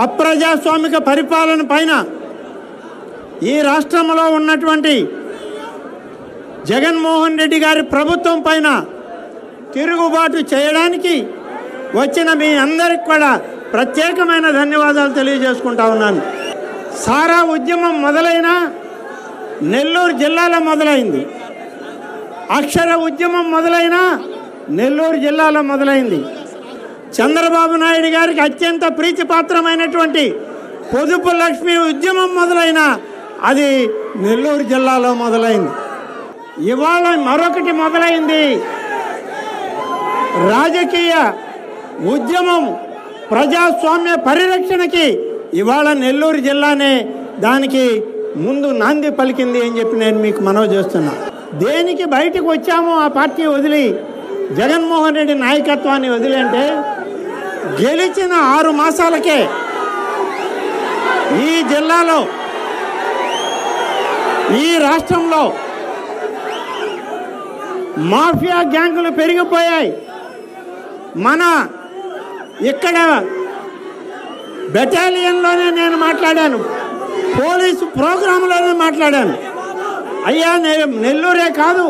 అప్రజాస్వామిక పరిపాలన పైన ఈ రాష్ట్రంలో ఉన్నటువంటి జగన్మోహన్ రెడ్డి గారి ప్రభుత్వం పైన తిరుగుబాటు చేయడానికి వచ్చిన మీ అందరికి కూడా ప్రత్యేకమైన ధన్యవాదాలు తెలియజేసుకుంటా ఉన్నాను. సారా ఉద్యమం మొదలైన నెల్లూరు జిల్లాలో మొదలైంది. అక్షర ఉద్యమం మొదలైన నెల్లూరు జిల్లాలో మొదలైంది. చంద్రబాబు నాయుడు గారికి అత్యంత ప్రీతిపాత్రమైనటువంటి పొదుపు లక్ష్మి ఉద్యమం మొదలైన అది నెల్లూరు జిల్లాలో మొదలైంది. ఇవాళ మరొకటి మొదలైంది. రాజకీయ ఉద్యమం ప్రజాస్వామ్య పరిరక్షణకి ఇవాళ నెల్లూరు జిల్లానే దానికి ముందు నాంది పలికింది అని చెప్పి నేను మీకు మనవి చేస్తున్నా. దేనికి బయటకు వచ్చామో ఆ పార్టీ వదిలి జగన్మోహన్ రెడ్డి నాయకత్వాన్ని వదిలి అంటే గెలిచిన 6 మాసాలకే ఈ జిల్లాలో ఈ రాష్ట్రంలో మాఫియా గ్యాంగులు పెరిగిపోయాయి. మన ఇక్కడ బెటాలియన్లోనే నేను మాట్లాడాను, పోలీసు ప్రోగ్రాంలోనే మాట్లాడాను. అయ్యా నెల్లూరే కాదు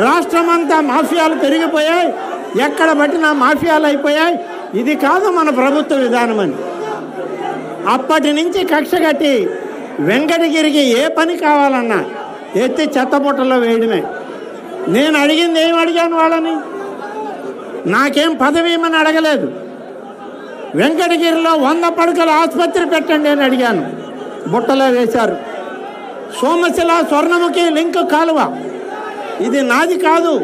రాష్ట్రం అంతా మాఫియాలు పెరిగిపోయాయి, ఎక్కడ పట్టినా మాఫియాలు అయిపోయాయి, ఇది కాదు మన ప్రభుత్వ విధానం అని. అప్పటి నుంచి కక్ష కట్టి వెంకటగిరికి ఏ పని కావాలన్నా ఎత్తి చెత్తబుట్టలో వేయడమే. నేను అడిగింది ఏం అడిగాను వాళ్ళని, నాకేం పదవి ఇమ్మని అడగలేదు. వెంకటగిరిలో 100 పడకల ఆసుపత్రి పెట్టండి అని అడిగాను, బుట్టలో వేశారు. సోమశిల స్వర్ణముఖి లింక్ కాలువ ఇది నాది కాదు.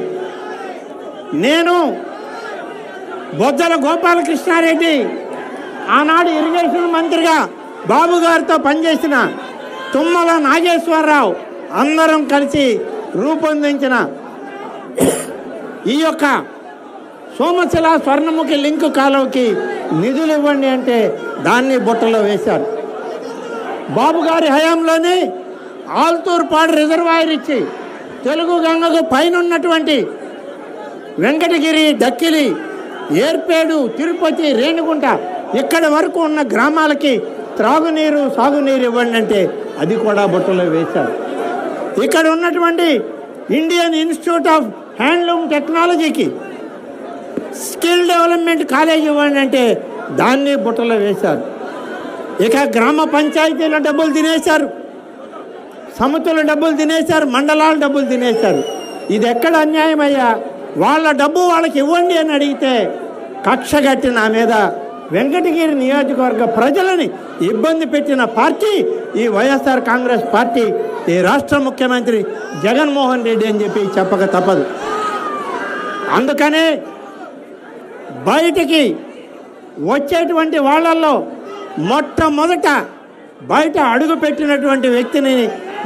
నేను బొజ్జల గోపాలకృష్ణారెడ్డి ఆనాడు ఇరిగేషన్ మంత్రిగా బాబు గారితో పనిచేసిన తుమ్మల నాగేశ్వరరావు అందరం కలిసి రూపొందించిన ఈ యొక్క సోమశిల స్వర్ణముఖి లింక్ కాలువకి నిధులు ఇవ్వండి అంటే దాన్ని బుట్టలో వేశారు. బాబు గారి హయాంలోనే ఆల్తూర్పాడు రిజర్వాయర్ ఇచ్చి తెలుగు గంగకు పైన ఉన్నటువంటి వెంకటగిరి, డక్కిలి, ఏర్పేడు, తిరుపతి, రేణిగుంట ఇక్కడ వరకు ఉన్న గ్రామాలకి త్రాగునీరు, సాగునీరు ఇవ్వండి అంటే అది కూడా బుట్టలో వేశారు. ఇక్కడ ఉన్నటువంటి ఇండియన్ ఇన్స్టిట్యూట్ ఆఫ్ హ్యాండ్లూమ్ టెక్నాలజీకి స్కిల్ డెవలప్మెంట్ కాలేజ్ ఇవ్వండి అంటే దాన్ని బుట్టలో వేశారు. ఇక గ్రామ పంచాయతీల డబ్బులు తినేశారు, సమితుల డబ్బులు తినేశారు, మండలాల డబ్బులు తినేశారు. ఇది ఎక్కడ అన్యాయం అయ్యా? వాళ్ళ డబ్బు వాళ్ళకి ఇవ్వండి అని అడిగితే కక్ష కట్టి నా మీద వెంకటగిరి నియోజకవర్గ ప్రజలని ఇబ్బంది పెట్టిన పార్టీ ఈ వైఎస్ఆర్ కాంగ్రెస్ పార్టీ, ఈ రాష్ట్ర ముఖ్యమంత్రి జగన్మోహన్ రెడ్డి అని చెప్పి చెప్పక తప్పదు. అందుకనే బయటికి వచ్చేటువంటి వాళ్ళల్లో మొట్టమొదట బయట అడుగు పెట్టినటువంటి వ్యక్తిని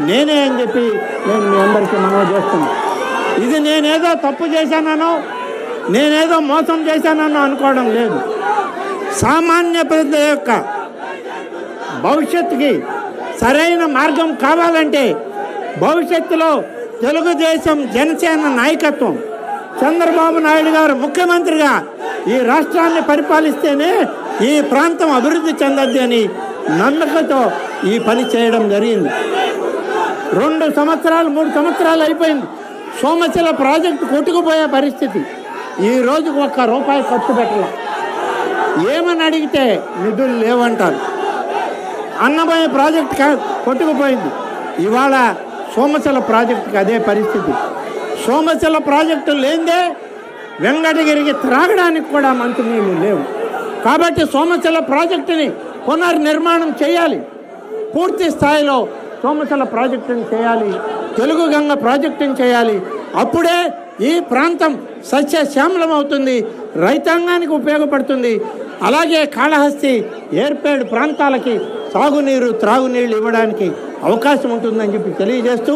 నేనే అని చెప్పి నేను మీ అందరికీ మనవి చేస్తున్నాను. ఇది నేనేదో తప్పు చేశానో, నేనేదో మోసం చేశానో అనుకోవడం లేదు. సామాన్య ప్రజల యొక్క భవిష్యత్తుకి సరైన మార్గం కావాలంటే భవిష్యత్తులో తెలుగుదేశం, జనసేన నాయకత్వం, చంద్రబాబు నాయుడు గారు ముఖ్యమంత్రిగా ఈ రాష్ట్రాన్ని పరిపాలిస్తేనే ఈ ప్రాంతం అభివృద్ధి చెందద్ది అని నమ్మకంతో ఈ పని చేయడం జరిగింది. 2 సంవత్సరాలు 3 సంవత్సరాలు అయిపోయింది. సోమశిల ప్రాజెక్టు కొట్టుకుపోయే పరిస్థితి. ఈ రోజుకు ₹1 ఖర్చు పెట్టాల. ఏమని అడిగితే నిధులు లేవంటారు. అన్నమయ్య ప్రాజెక్టు కొట్టుకుపోయింది. ఇవాళ సోమశిల ప్రాజెక్టుకి అదే పరిస్థితి. సోమశిల ప్రాజెక్టు లేదే వెంకటగిరికి త్రాగడానికి కూడా మంచినీళ్ళు లేవు. కాబట్టి సోమశిల ప్రాజెక్టుని పునర్నిర్మాణం చేయాలి, పూర్తి స్థాయిలో సోమశిల ప్రాజెక్టుని చేయాలి, తెలుగు గంగ ప్రాజెక్టుని చేయాలి. అప్పుడే ఈ ప్రాంతం సస్యశ్యామలం అవుతుంది, రైతాంగానికి ఉపయోగపడుతుంది. అలాగే కాళహస్తి, ఏర్పేడు ప్రాంతాలకి సాగునీరు, త్రాగునీళ్ళు ఇవ్వడానికి అవకాశం ఉంటుందని చెప్పి తెలియజేస్తూ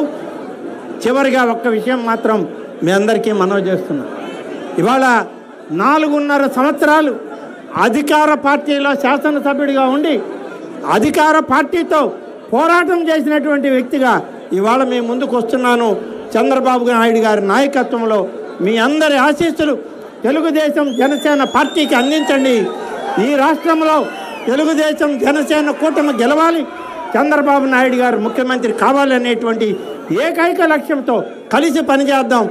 చివరిగా ఒక్క విషయం మాత్రం మీ అందరికీ మనవి చేస్తున్నా. ఇవాళ 4.5 సంవత్సరాలు అధికార పార్టీలో శాసనసభ్యుడిగా ఉండి అధికార పార్టీతో పోరాటం చేసినటువంటి వ్యక్తిగా ఇవాళ మీ ముందుకు వస్తున్నాను. చంద్రబాబు నాయుడు గారి నాయకత్వంలో మీ అందరి ఆశీస్సులు తెలుగుదేశం, జనసేన పార్టీకి అందించండి. ఈ రాష్ట్రంలో తెలుగుదేశం జనసేన కూటమి గెలవాలి, చంద్రబాబు నాయుడు గారు ముఖ్యమంత్రి కావాలనేటువంటి ఏకైక లక్ష్యంతో కలిసి పనిచేద్దాం.